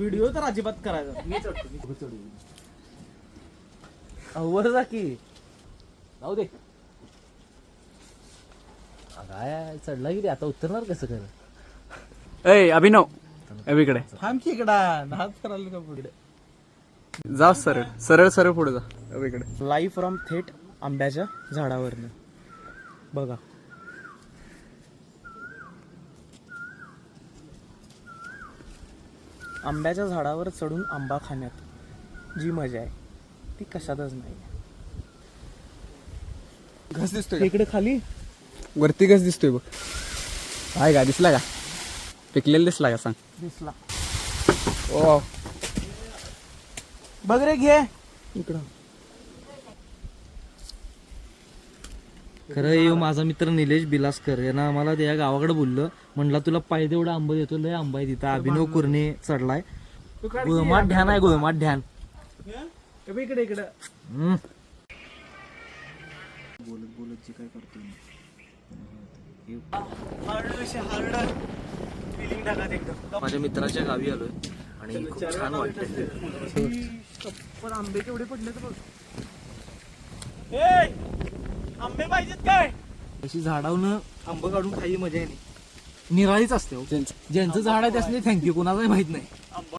Video तर अजिबात करायचा. मी चढतो. वर जा की जाऊ दे. काय चढला की आता उतरणार कसं खरं. ए अभिनव अभिकडे थांब की इकडं नाच करायला का पुढे. जा सरळ सरळ सरळ पुढे जा अभिकडे. लाईव्ह फ्रॉम थेट आंब्याच्या झाडावरनं बघा. आंब्याच्या झाडावर चढून आंबा खाण्यात जी मजा आहे ती कशातच नाही. घस दिसतोय इकडे खाली वरती घस दिसतोय बघ. काय का दिसला का पिकलेला दिसला का सांग. दिसला. ओ बघ रे घे इकडं. खरं येऊ माझा मित्र निलेश बिलासकर यानं आम्हाला त्या गावाकडे बोललं. म्हणला तुला पाहिजे तेवढा आंबा देतो. लय आंबा आहे तिथं. अभिनव कुरणे चढलाय. गुळमाट ध्यान आहे. गुळमाट ध्यान. इकडे इकडे हम्म. बोलत बोलत जे काय करतोय हार्ड फिलिंग टाकत एकदम. माझ्या मित्राच्या गावी आलोय आणि खूप छान वाटतंय. पण आंबे केवढे पडले तर बघ. आंबे पाहिजेत काय. अशी झाडावनं आंबा काढून खायची मजा आहे नाही. निराळीच असते हो. ज्यांचं झाड आहे त्यासनी थँक्यू. कोणालाही माहित नाही.